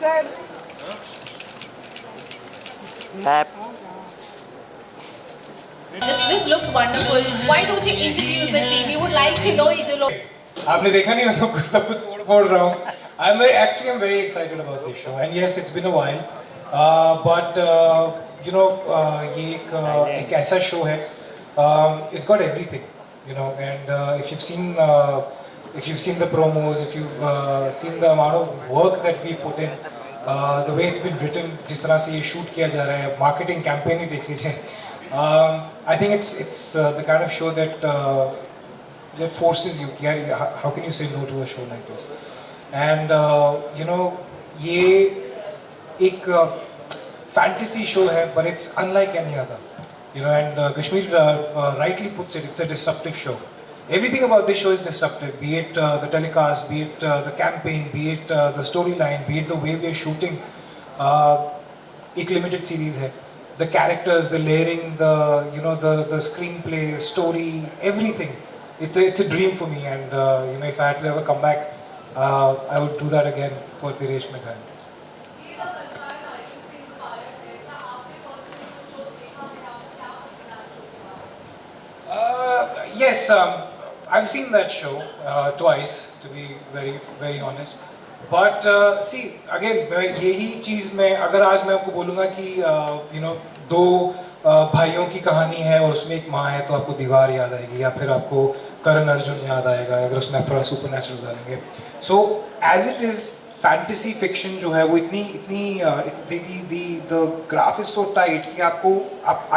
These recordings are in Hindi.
Sir. This looks wonderful. Why don't you introduce the team? We would like to know each other. आपने देखा नहीं मैं तो कुछ सब कुछ तोड़ फोड़ रहा हूँ. I'm very excited about this show and yes it's been a while, but you know ये एक ऐसा show है. It's got everything, you know, and if you've seen the promos, if you've seen the amount of work that we've put in, the way it's been written, जिस तरह से ये shoot किया जा रहा है, marketing campaign ही देख लीजिए. I think it's the kind of show that forces you. How can you say no to a show like this? And you know, ये एक fantasy show है, but it's unlike any other. You know, and Kashmir rightly puts it. It's a disruptive show. Everything about this show is disruptive. Be it the telecast, be it the campaign, be it the storyline, be it the way we are shooting. एक limited series है. The characters, the layering, the screenplay, story, everything. It's a dream for me, and you know, if I had to ever come back, I would do that again for Diresh Meghani. Yes, I've seen that show twice, to be very very honest. But see, again, यही चीज़ मैं अगर आज मैं आपको बोलूँगा कि you know, दो भाइयों की कहानी है और उसमें एक माँ है, तो आपको दीवार याद आएगी, या फिर आपको करण अर्जुन याद आएगा अगर उसमें आप थोड़ा सुपर नेचुरल डालेंगे. So as it is fantasy fiction जो है वो इतनी the graph is so tight कि आपको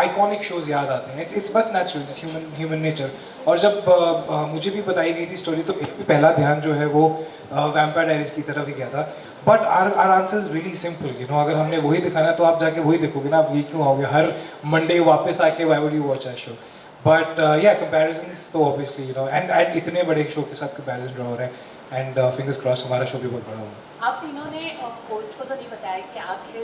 आइकॉनिक शोज याद आते हैं. It's but natural, it's human nature. और जब मुझे भी बताई गई थी स्टोरी, तो पहला ध्यान जो है वो वैम्पायर डायरीज की तरफ ही गया था. But our answer is really simple. You know, अगर हमने वही दिखाना है तो आप जाके वही देखोगे ना. आप ये क्यों आओगे हर मंडे वापस आके why would you watch a show? But या कंपैरिजंस तो ऑब्वियसली, यू नो, एंड इतने बड़े शो के साथ कंपैरिजन ड्रॉ हो रहे हैं. एंड फिंगर्स क्रॉस्ड हमारा शो भी बहुत बड़ा होगा. आप तीनों ने होस्ट को तो नहीं बताया कि आखिर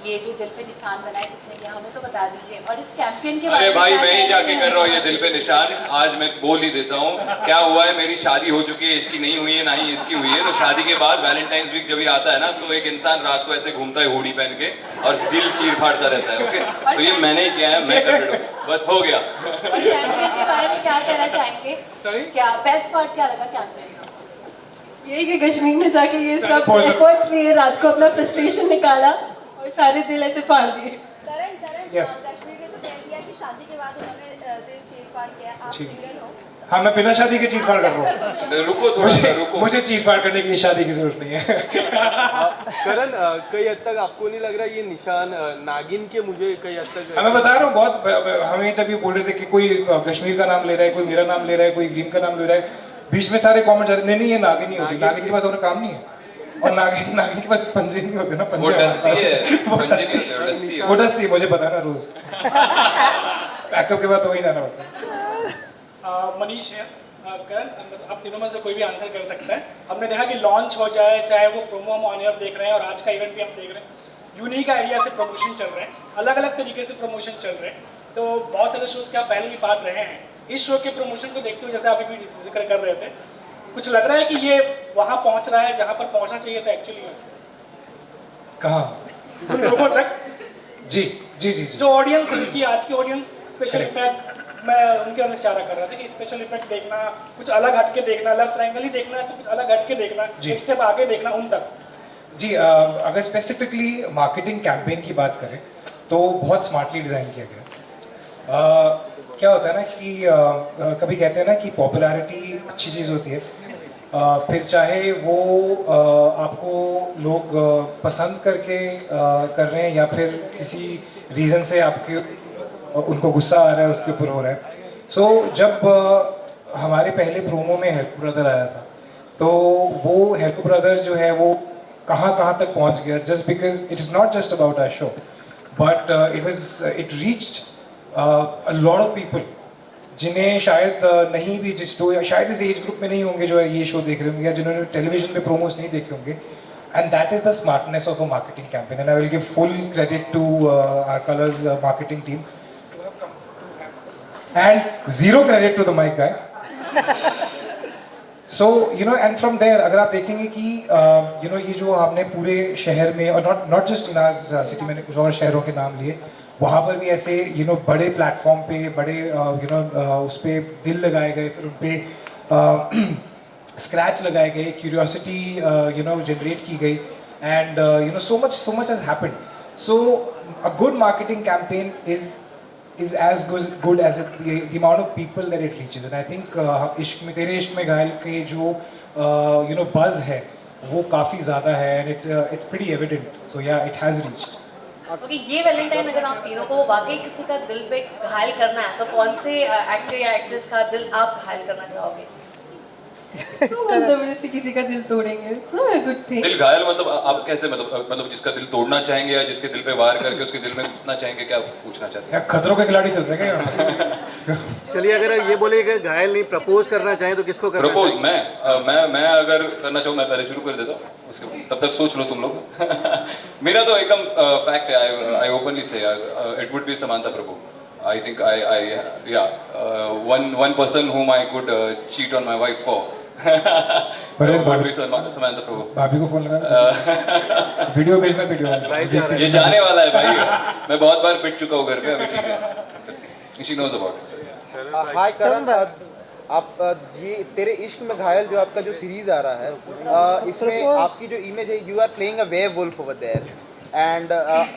ये जो दिल पे निशान बनाए किसने किया, हमें तो बता दीजिए. और इस कैंपेन के बारे में भाई मैं ही जाके कर रहा हूँ ये दिल पे निशान. आज मैं बोल ही देता हूँ क्या हुआ है. मेरी शादी हो चुकी है, इसकी नहीं हुई है, ना ही इसकी हुई है. तो शादी के बाद वैलेंटाइंस वीक जब ये आता है ना, तो एक इंसान रात को ऐसे घूमता है हुडी पहन के और दिल चीर फाड़ता रहता है. ओके, तो ये मैंने ही किया है, मैं कर रहा हूँ, बस हो गया. कैंपेन के बारे में क्या कहना चाहेंगे? Sorry? क्या बेस्ट पार्ट क्या लगा कैंपेन का? यही कि कश्मीर ने जाके ये सब एफर्ट्स लिए, रात को अपना फ्रस्ट्रेशन निकाला और सारे दिल ऐसे फाड़ दिए. Yes. कश्मीर ने तो कह दिया कि शादी के बाद उन्होंने दिल चीर-फाड़ किया. आप सिंगल हो? हाँ, मैं बिना शादी के चीज फाड़ कर रहा हूँ. रुको थोड़ा सा, रुको. मुझे चीज फाड़ करने के लिए शादी की जरूरत नहीं है. करण, कई हद तक आपको नहीं लग रहा ये निशान नागिन के? मुझे कई हद तक मैं बता रहा हूँ बहुत. हमें जब ये बोल रहे थे कि कोई कश्मीर का नाम ले रहा है, कोई मेरा नाम ले रहा है, कोई ग्रीन का नाम ले रहा है, बीच में सारे कमेंट्स आते नहीं ये नागिन नहीं होती. नागिन के पास और काम नहीं है. और नागिन के पास पंजे नहीं होते ना. वो डसती है, पंजे नहीं होते, वो डसती है. वो डसती है, मुझे पता है ना. रोज बैकअप के बाद तो वही जाना पड़ता है. मनीष है. करण, अब तीनों में से कोई भी आंसर कर सकता है. हमने देखा कि लॉन्च हो जाए, चाहे वो प्रोमो हम ऑन एयर देख रहे हैं और आज का इवेंट भी हम देख रहे हैं, यूनिक आइडिया से प्रमोशन चल रहे हैं, अलग अलग तरीके से प्रमोशन चल रहे हैं. तो बहुत सारे शोज के आप पहले भी पार्ट रहे हैं. इस शो के प्रमोशन को देखते हुए, जैसे आप अभी जिक्र कर रहे थे, कुछ लग रहा है कि ये वहाँ पहुँच रहा है जहाँ पर पहुँचना चाहिए था एक्चुअली? कहाँ? उन लोगों तक जी जी जी जी. जो ऑडियंस है कि आज की ऑडियंस स्पेशल इफेक्ट्स, मैं उनके अंदर इशारा कर रहा था कि स्पेशल इफेक्ट देखना, कुछ अलग हटके देखना, अलग ट्रायंगल ही देखना है तो कुछ अलग हटके देखना, एक स्टेप आगे देखना, उन तक. जी, अगर स्पेसिफिकली मार्केटिंग कैंपेन की बात करें तो बहुत स्मार्टली डिज़ाइन किया गया. क्या होता है ना कि कभी कहते हैं ना कि पॉपुलैरिटी अच्छी चीज़ होती है, फिर चाहे वो आपको लोग पसंद करके कर रहे हैं या फिर किसी रीज़न से आपके उनको गुस्सा आ रहा है, उसके ऊपर हो रहा है. सो जब हमारे पहले प्रोमो में हेल्प ब्रदर आया था, तो वो हेल्प ब्रदर जो है वो कहाँ तक पहुँच गया, just because it is not just about our show, but it reached a lot of people जिन्हें शायद नहीं भी शायद इस एज ग्रुप में नहीं होंगे जो ये शो देख रहे होंगे, या जिन्होंने टेलीविजन पे प्रोमोस नहीं देखे होंगे. And that is the smartness of a marketing campaign, and I will give full credit to our Colors marketing team and zero credit to the mic guy. So you know and from there अगर आप देखेंगे कि यू नो ये जो हमने पूरे शहर में और not just in our city, मैंने कुछ और शहरों के नाम लिए, वहाँ पर भी ऐसे यू नो बड़े प्लेटफॉर्म पे बड़े यू नो उस पर दिल लगाए गए, फिर उन पर स्क्रैच लगाए गए, क्यूरियोसिटी यू नो जनरेट की गई, and you know so much has happened. So a good marketing campaign is as good as the amount of people that it reaches, and I think इश्क में तेरे इश्क में घायल के जो you know buzz है वो काफ़ी ज़्यादा है, and it's pretty evident. So yeah, it has reached. Okay, ये वैलेंटाइन अगर आप तीनों को वाकई किसी का दिल पे घायल करना है तो कौन से एक्टर या एक्ट्रेस का दिल आप घायल करना चाहोगे? तो हम जबरदस्ती किसी का दिल तोड़ेंगे, it's not a good thing. दिल घायल मतलब आप कैसे, मतलब जिसका दिल तोड़ना चाहेंगे या जिसके दिल पे वार करके उसके दिल में घुसना चाहेंगे, क्या पूछना चाहते हैं? क्या खतरों के खिलाड़ी चल रहे हैं? चलिए, अगर ये बोले कि घायल नहीं, प्रपोज करना चाहें तो किसको करना प्रपोज चाहिए? मैं अगर करना चाहूँ, मैं पहले शुरू कर देता हूँ, उसके तब तक सोच लो तुम लोग. मेरा तो एकदम फैक्ट है, I openly say it would be Samantha Prabhu. I think one person whom I could cheat on my wife for. would be Samantha Prabhu. भाभी को फोन लगा, वीडियो भेजना, वीडियो ये जाने वाला है भाई, मैं बहुत बार पिट चुका हूँ घर पे, अभी ठीक है. She knows about it. हाय करण, आप ये तेरे इश्क में घायल जो आपका जो सीरीज आ रहा है, इसमें आपकी जो इमेज है, you are playing a werewolf over there, and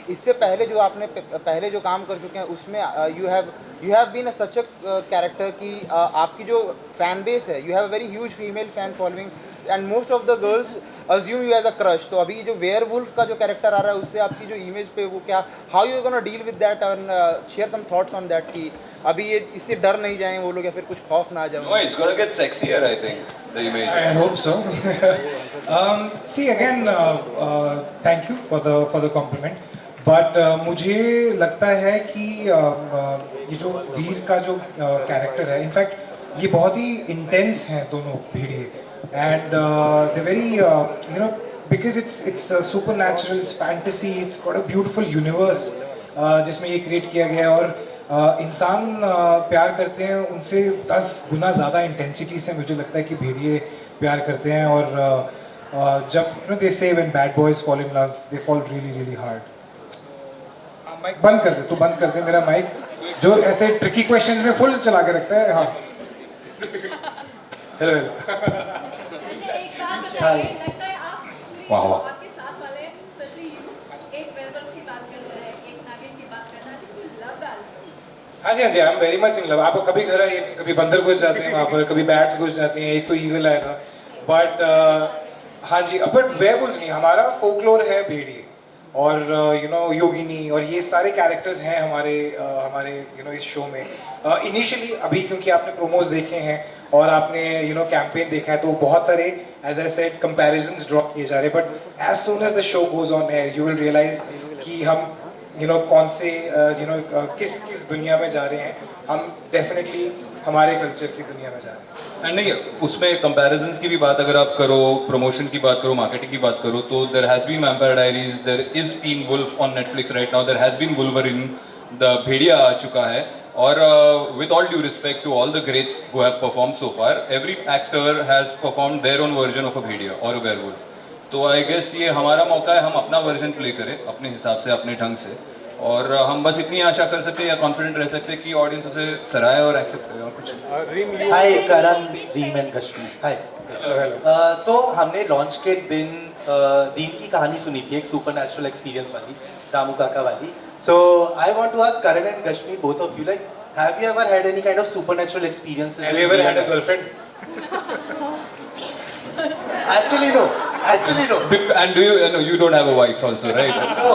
इससे पहले जो आपने पहले जो काम कर चुके हैं उसमें you have been such a character कि आपकी जो फैन बेस है, you have a very huge female fan following, and most of the girls assume you as a crush. तो अभी जो वेयरवुल्फ का जो कैरेक्टर आ रहा है उससे आपकी जो इमेज पे वो क्या, how you gonna deal with that, and share some thoughts on that कि अभी ये इससे डर नहीं जाएं वो लोग या फिर कुछ खौफ ना आ जाए? No, it's gonna get sexier, I think, the image. I hope so. See again, thank you for the compliment. But मुझे लगता है कि ये जो वीर का जो कैरेक्टर है, इनफैक्ट ये बहुत ही इंटेंस हैं दोनों भेड़िए, and they very you know because it's super natural, it's fantasy, it's got a beautiful universe जिसमें ये क्रिएट किया गया है. और इंसान प्यार करते हैं उनसे 10 गुना ज़्यादा इंटेंसिटी से मुझे लगता है कि भेड़िए प्यार करते हैं. और जब you know they say when bad boys fall in love, they fall really really hard. Mic बंद कर दे, तू बंद कर दे मेरा माइक, जो ऐसे ट्रिकी क्वेश्चंस में फुल चला के रखता है. हाँ, हेलो हाय. वाह वाह. हाँ जी, I am very much in love. आप कभी घर आइए, कभी बंदर घुस जाते हैं वहाँ पर, कभी बैट्स घुस जाते हैं, एक तो ईगल आया था. बट हाँ जी, बट वेयरवुल्व्स नहीं, हमारा फोकलोर है भेड़िए और यू नो योगिनी, और ये सारे कैरेक्टर्स हैं हमारे यू नो इस शो में. इनिशियली अभी क्योंकि आपने प्रोमोज देखे हैं और आपने यू नो कैंपेन देखा है, तो बहुत सारे as I said comparisons draw किए जा रहे हैं. But as soon as the show goes on air, you will realise कि हम यू नो कौन से यू नो किस दुनिया में जा रहे हैं. हम डेफिनेटली हमारे कल्चर की दुनिया में जा रहे हैं. एंड नहीं, उसमें कंपैरिजंस की भी बात अगर आप करो, प्रमोशन की बात करो, मार्केटिंग की बात करो, तो there has been Vampire Diaries, there is Teen Wolf on Netflix right now, there has been Wolverine, the Bhediya आ चुका है. और with all due respect to all the greats who have perform so far, every actor has perform their own version of a Bhediya or a werewolf. तो आई गेस ये हमारा मौका है, हम अपना वर्जन प्ले करें अपने हिसाब से, अपने ढंग से, और हम बस इतनी आशा कर सकते हैं या कॉन्फिडेंट रह सकते हैं कि ऑडियंस उसे सराहे और एक्सेप्ट करे, और कुछ. हाय करण, रीम एंड कश्मीर. हाय. सो हमने लॉन्च के दिन रीम की कहानी सुनी थी, एक सुपरनैचुरल एक्सपीरियंस वाली, रामू काका वाली. So I want to ask Karan and Kashmira, both of you, like have you ever had any kind of supernatural experiences? Have you ever had a girlfriend? Actually no. And do you don't have a wife also, right? No.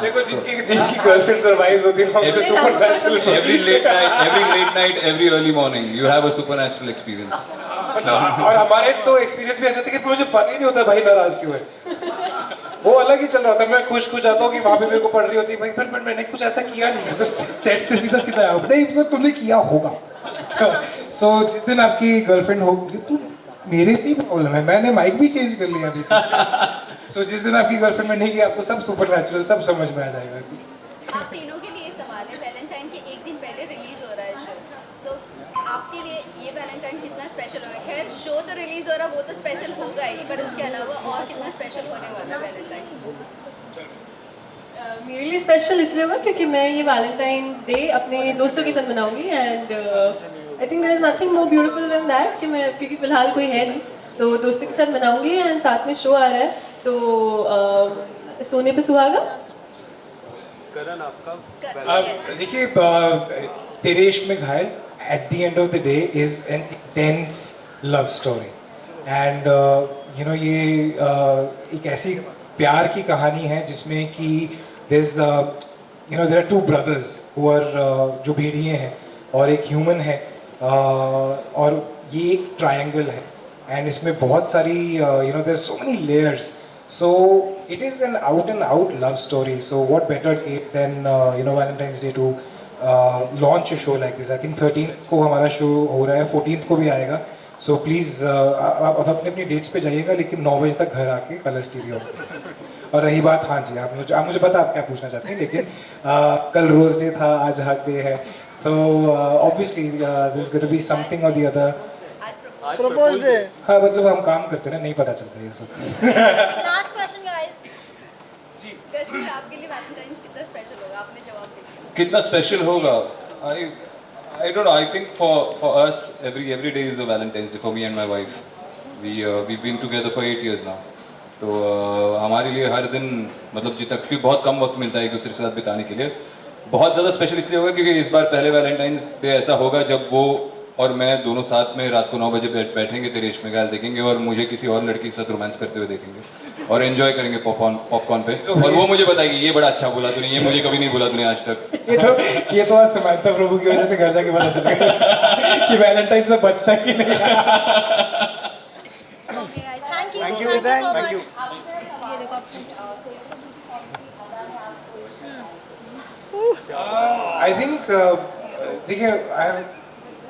देखो जिनकी गर्लफ्रेंड सरवाइव होती है उनसे supernatural. Every late night, every early morning, you have a supernatural experience. और हमारे तो एक्सपीरियंस भी ऐसे थे कि मुझे पता ही नहीं होता भाई नाराज क्यों है. वो अलग ही चल रहा था. मैं खुश आता हूँ कि वहाँ पे मेरे को पढ़ रही होती है भाई, फिर मैंने कुछ ऐसा किया नहीं है, तो सेट से सीधा नहीं सर तुमने किया होगा. सो जिस दिन आपकी गर्लफ्रेंड होगी, तो मेरे से ही प्रॉब्लम है, मैंने माइक भी चेंज कर लिया अभी. सो जिस दिन आपकी गर्लफ्रेंड में नहीं की, आपको सब सुपरनैचुरल सब समझ में आ जाएगा. आप तीनों के लिए सवाल है, वैलेंटाइन के एक दिन पहले रिलीज हो रहा है शो, सो आपके लिए ये वैलेंटाइन कितना स्पेशल होगा? खैर शो तो रिलीज हो रहा वो तो स्पेशल होगा ही, पर इसके अलावा और कितना स्पेशल होने वाला है वैलेंटाइन? मेरे लिए स्पेशल इसलिए होगा क्योंकि मैं ये वैलेंटाइंस डे अपने दोस्तों के साथ मनाऊंगी and I think there is nothing more beautiful than that कि मैं, क्योंकि फिलहाल कोई है नहीं, तो दोस्तों के साथ मनाऊंगी एंड साथ में शो आ रहा है तो सोने पे सुहागा। करण आपका देखिए तेरे इश्क में घायल at the end of the day is an intense love story and you know ये एक ऐसी प्यार की कहानी है जिसमें कि there's you know there are two brothers who are जो भेड़िए हैं और एक human है और ये एक triangle है and इसमें बहुत सारी you know there's so many layers, so it is an out and out love story, so what better day than you know Valentine's Day to launch a show like this. I think 13th को हमारा शो हो रहा है, 14th को भी आएगा. सो प्लीज़ आप अपनी अपनी डेट्स पे जाइएगा, लेकिन 9 बजे तक घर आके कलर स्टीरियो. और रही बात, हाँ जी, आप मुझे पता आप क्या पूछना चाहते हैं, लेकिन कल रोज डे था, आज हक डे है, तो obviously this gonna be something और द अदर. Propose day. हाँ, मतलब हम काम करते हैं ना, नहीं पता चलता ये सब. Last question guys. जी कश्मीर, आपके लिए वैलेंटाइन कितना स्पेशल होगा? आपने जवाब दे दिया. कितना स्पेशल होगा? I don't know. I think for us every day is a Valentine's Day for me and my wife. We've been together for 8 years now. तो हमारे लिए हर दिन, मतलब जितना, क्योंकि बहुत कम वक्त मिलता है एक दूसरे के साथ बिताने के लिए, बहुत ज़्यादा स्पेशल इसलिए होगा क्योंकि इस बार पहले वैलेंटाइंस डे ऐसा होगा जब वो और मैं दोनों साथ में रात को 9 बजे बैठेंगे, तेरे इश्क में घायल देखेंगे और मुझे किसी और लड़की के साथ रोमांस करते हुए देखेंगे और एंजॉय करेंगे पॉपकॉर्न पे, और वो मुझे बताएगी ये बड़ा अच्छा बोला तूने, ये मुझे कभी नहीं बोला तूने आज तक. ये तो आज समानता प्रभु की वजह से घर जाके पता चलेगा कि वैलेंटाइन से बचता है कि नहीं. Thank you thank you. I think देखिए,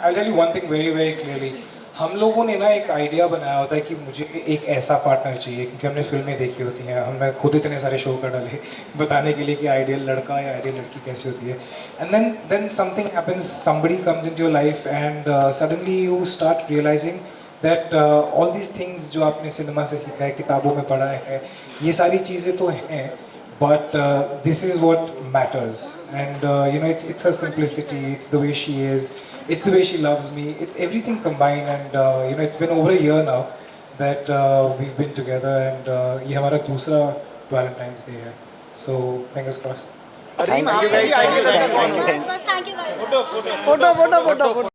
I tell you one thing very very clearly. हम लोगों ने ना एक आइडिया बनाया होता है कि मुझे एक ऐसा पार्टनर चाहिए, क्योंकि हमने फिल्में देखी होती हैं, हमने खुद इतने सारे शो कर डाले बताने के लिए कि आइडियल लड़का या आइडियल लड़की कैसी होती है. And then something happens, somebody comes into your life and suddenly you start realising that all these things जो आपने सिनेमा से सीखा है, किताबों में पढ़ा है, ये सारी चीज़ें तो हैं, but this is what matters. And you know, it's her simplicity, it's the way she is, it's the way she loves me, it's everything combined. And you know, it's been over a year now that we've been together, and ये हमारा दूसरा Valentine's Day है, so fingers crossed. Thank you guys. Photo photo photo.